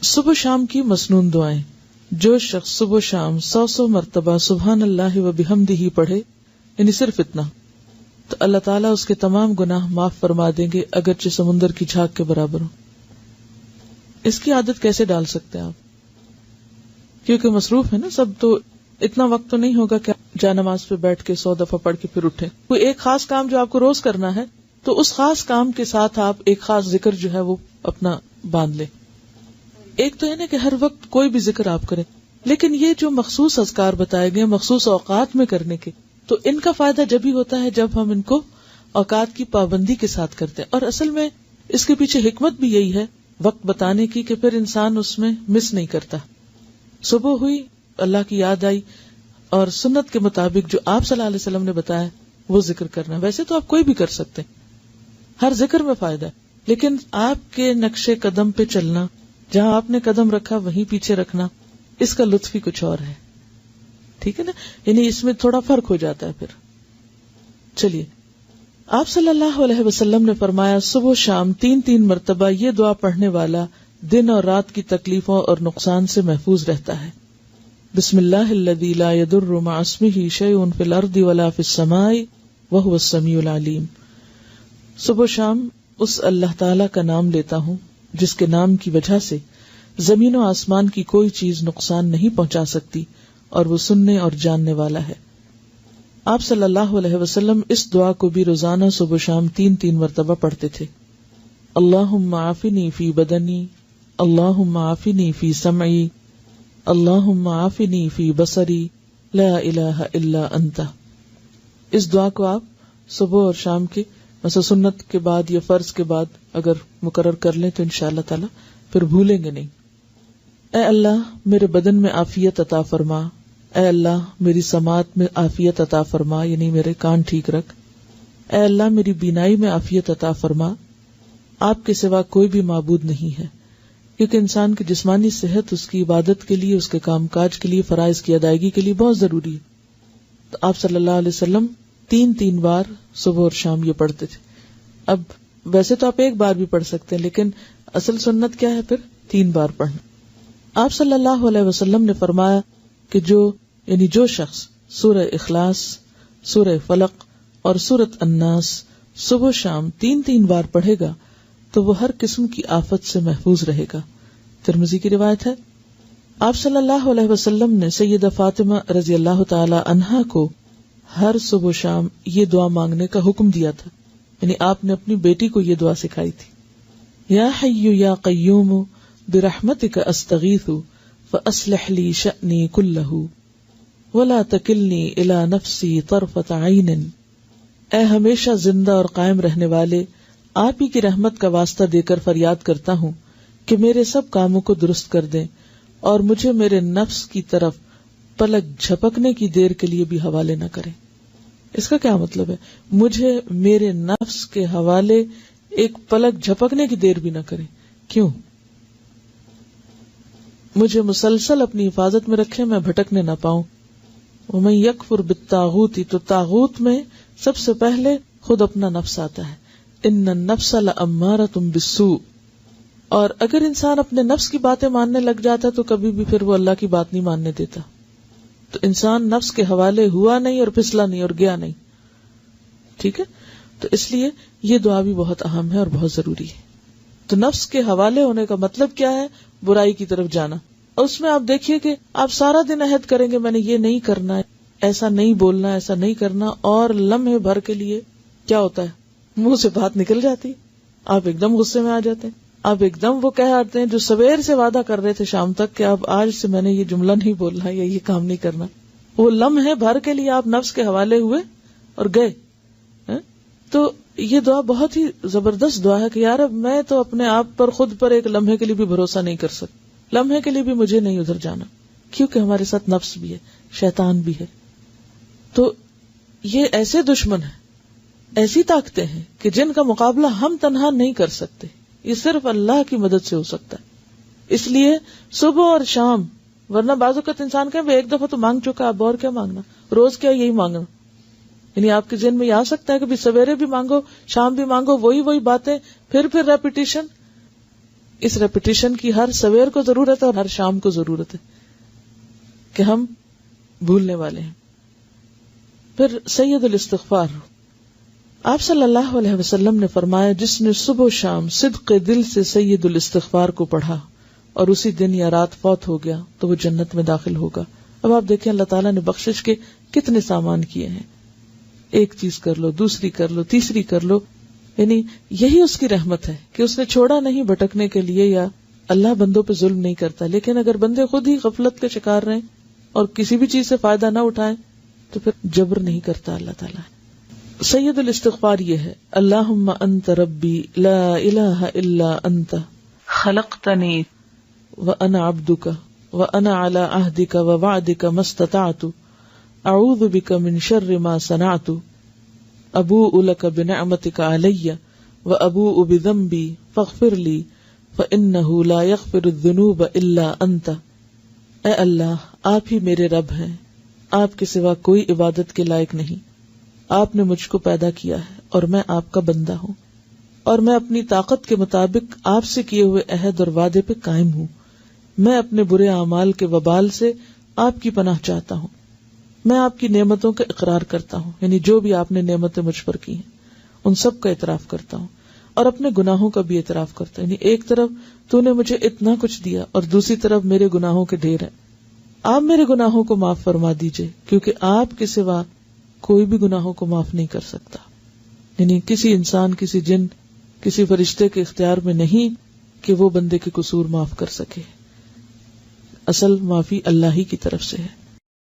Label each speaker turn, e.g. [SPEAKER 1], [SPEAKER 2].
[SPEAKER 1] صبح شام کی مسنون دعائیں. جو شخص صبح شام 100 مرتبہ سبحان اللہ و بحمدہ پڑھے، یعنی صرف اتنا، تو اللہ تعالیٰ اس کے تمام گناہ معاف فرما دیں گے اگرچہ سمندر کی جھاگ کے برابر ہو. اس کی عادت کیسے ڈال سکتے ہیں آپ؟ کیونکہ مصروف ہے نا سب، تو اتنا وقت تو نہیں ہوگا کہ جا نماز پہ بیٹھ کے 100 دفعہ پڑھ کے پھر اٹھے. کوئی ایک خاص کام جو آپ کو روز کرنا ہے تو اس خاص کام کے ساتھ آپ ایک خاص ذکر جو ہے وہ اپنا باندھ لیں. ایک تو ہے نا کہ ہر وقت کوئی بھی ذکر آپ کریں، لیکن یہ جو مخصوص اذکار بتائے گئے مخصوص اوقات میں کرنے کے، تو ان کا فائدہ جب ہی ہوتا ہے جب ہم ان کو اوقات کی پابندی کے ساتھ کرتے ہیں. اور اصل میں اس کے پیچھے حکمت بھی یہی ہے وقت بتانے کی کہ پھر انسان اس میں مس نہیں کرتا. صبح ہوئی، اللہ کی یاد آئی، اور سنت کے مطابق جو آپ صلی اللہ علیہ وسلم نے بتایا وہ ذکر کرنا. ویسے تو آپ کوئی بھی کر سکتے ہیں، ہر ذکر میں فائدہ ہے، لیکن آپ کے نقش قدم پہ چلنا، جہاں آپ نے قدم رکھا وہیں پیچھے رکھنا، اس کا لطف ہی کچھ اور ہے. ٹھیک ہے نا، یعنی اس میں تھوڑا فرق ہو جاتا ہے. پھر چلیے، آپ صلی اللہ علیہ وسلم نے فرمایا صبح شام 3 مرتبہ یہ دعا پڑھنے والا دن اور رات کی تکلیفوں اور نقصان سے محفوظ رہتا ہے. بسم اللہ الذی لا یضر مع اسمہ شیء فی الارض ولا فی السماء وہو السمیع العلیم. صبح شام اس اللہ تعالی کا نام لیتا ہوں جس کے نام کی وجہ سے زمین و آسمان کی کوئی چیز نقصان نہیں پہنچا سکتی، اور وہ سننے اور جاننے والا ہے. آپ صلی اللہ علیہ وسلم اس دعا کو بھی روزانہ صبح شام 3 مرتبہ پڑھتے تھے. اللہم عافنی فی بدنی، اللہم عافنی فی سمعی، اللہم عافنی فی بصری، لا الہ الا انت. اس دعا کو آپ صبح اور شام کے مثلا سنت کے بعد یا فرض کے بعد اگر مقرر کر لیں تو انشاءاللہ تعالی پھر بھولیں گے نہیں. اے اللہ میرے بدن میں عافیت عطا فرما، اے اللہ میری سماعت میں عافیت عطا فرما، یعنی میرے کان ٹھیک رکھ. اے اللہ میری بینائی میں عافیت عطا فرما. آپ کے سوا کوئی بھی معبود نہیں ہے، کیونکہ انسان کی جسمانی صحت اس کی عبادت کے لیے، اس کے کام کاج کے لیے، فرائض کی ادائیگی کے لیے بہت ضروری ہے. تو آپ صلی اللہ علیہ وسلم 3 بار صبح اور شام یہ پڑھتے تھے. اب ویسے تو آپ ایک بار بھی پڑھ سکتے ہیں، لیکن اصل سنت کیا ہے پھر 3 بار پڑھنا. آپ صلی اللہ علیہ وسلم نے فرمایا کہ جو شخص سورہ اخلاص، سورہ فلق اور سورۃ الناس صبح شام 3 بار پڑھے گا تو وہ ہر قسم کی آفت سے محفوظ رہے گا. ترمذی کی روایت ہے. آپ صلی اللہ علیہ وسلم نے سیدہ فاطمہ رضی اللہ تعالی عنہا کو ہر صبح و شام یہ دعا مانگنے کا حکم دیا تھا، یعنی آپ نے اپنی بیٹی کو یہ دعا سکھائی تھی. یا حی یا قیوم برحمتک استغیث فاصلح لی شأنی کلہ ولا تکلنی الی نفسی طرفۃ عین. اے ہمیشہ زندہ اور قائم رہنے والے، آپ ہی کی رحمت کا واسطہ دے کر فریاد کرتا ہوں کہ میرے سب کاموں کو درست کر دیں اور مجھے میرے نفس کی طرف پلک جھپکنے کی دیر کے لیے بھی حوالے نہ کریں. اس کا کیا مطلب ہے؟ مجھے میرے نفس کے حوالے ایک پلک جھپکنے کی دیر بھی نہ کریں. کیوں؟ مجھے مسلسل اپنی حفاظت میں رکھیں، میں بھٹکنے نہ پاؤں. ومن یکفر بالطاغوت، تو طاغوت میں سب سے پہلے خود اپنا نفس آتا ہے. ان النفس لامارۃ بالسوء. اور اگر انسان اپنے نفس کی باتیں ماننے لگ جاتا تو کبھی بھی پھر وہ اللہ کی بات نہیں ماننے دیتا. تو انسان نفس کے حوالے ہوا نہیں اور پھسلا نہیں اور گیا نہیں. ٹھیک ہے، تو اس لیے یہ دعا بھی بہت اہم ہے اور بہت ضروری ہے. تو نفس کے حوالے ہونے کا مطلب کیا ہے؟ برائی کی طرف جانا. اور اس میں آپ دیکھیے کہ آپ سارا دن عہد کریں گے میں نے یہ نہیں کرنا ہے، ایسا نہیں بولنا، ایسا نہیں کرنا، اور لمحے بھر کے لیے کیا ہوتا ہے؟ منہ سے بات نکل جاتی، آپ ایک دم غصے میں آ جاتے ہیں، آپ ایک دم وہ کہہ آتے ہیں جو سویر سے وعدہ کر رہے تھے شام تک کہ اب آج سے میں نے یہ جملہ نہیں بولنا یا یہ کام نہیں کرنا. وہ لمحے بھر کے لیے آپ نفس کے حوالے ہوئے اور گئے. تو یہ دعا بہت ہی زبردست دعا ہے کہ یار اب میں تو اپنے آپ پر، خود پر ایک لمحے کے لیے بھی بھروسہ نہیں کر سکتا، لمحے کے لیے بھی مجھے نہیں ادھر جانا، کیونکہ ہمارے ساتھ نفس بھی ہے، شیطان بھی ہے. تو یہ ایسے دشمن ہیں، ایسی طاقتیں ہیں کہ جن کا مقابلہ ہم تنہا نہیں کر سکتے، یہ صرف اللہ کی مدد سے ہو سکتا ہے. اس لیے صبح اور شام، ورنہ بعض اوقات انسان کہے ایک دفعہ تو مانگ چکا، اب اور کیا مانگنا، روز کیا یہی مانگنا. یعنی آپ کے ذہن میں یہ آ سکتا ہے کہ سویرے بھی مانگو، شام بھی مانگو، وہی باتیں، پھر ریپیٹیشن. اس ریپیٹیشن کی ہر سویر کو ضرورت ہے اور ہر شام کو ضرورت ہے کہ ہم بھولنے والے ہیں. پھر سید الاستغفار، آپ صلی اللہ علیہ وسلم نے فرمایا جس نے صبح و شام صدق دل سے سید الاستغفار کو پڑھا اور اسی دن یا رات فوت ہو گیا تو وہ جنت میں داخل ہوگا. اب آپ دیکھیں اللہ تعالیٰ نے بخشش کے کتنے سامان کیے ہیں. ایک چیز کر لو، دوسری کر لو، تیسری کر لو. یعنی یہی اس کی رحمت ہے کہ اس نے چھوڑا نہیں بھٹکنے کے لیے، یا اللہ بندوں پہ ظلم نہیں کرتا. لیکن اگر بندے خود ہی غفلت کے شکار رہیں اور کسی بھی چیز سے فائدہ نہ اٹھائیں تو پھر جبر نہیں کرتا اللہ تعالیٰ. سید الاستغفار یہ ہے، اللہم انت ربی لا الہ الا انت خلقتنی وانا عبدک وانا علی عہدک ووعدک ما استطعت اعوذ بک من شر ما صنعت ابوء لک بنعمتک علی وابوء بذنبی فاغفر لی فانہ لا یغفر الذنوب الا انت. اے اللہ، آپ ہی میرے رب ہیں، آپ کے سوا کوئی عبادت کے لائق نہیں. آپ نے مجھ کو پیدا کیا ہے اور میں آپ کا بندہ ہوں، اور میں اپنی طاقت کے مطابق آپ سے کیے ہوئے عہد اور وعدے پہ قائم ہوں. میں اپنے برے اعمال کے وبال سے آپ کی پناہ چاہتا ہوں. میں آپ کی نعمتوں کا اقرار کرتا ہوں، یعنی جو بھی آپ نے نعمتیں مجھ پر کی ہیں ان سب کا اعتراف کرتا ہوں، اور اپنے گناہوں کا بھی اعتراف کرتا ہوں. یعنی ایک طرف تو نے مجھے اتنا کچھ دیا اور دوسری طرف میرے گناہوں کے ڈھیر ہیں. آپ میرے گناہوں کو معاف فرما دیجئے، کیونکہ آپ کے سوا کوئی بھی گناہوں کو معاف نہیں کر سکتا. یعنی کسی انسان، کسی جن، کسی فرشتے کے اختیار میں نہیں کہ وہ بندے کے قصور معاف کر سکے. اصل معافی اللہ ہی کی طرف سے ہے.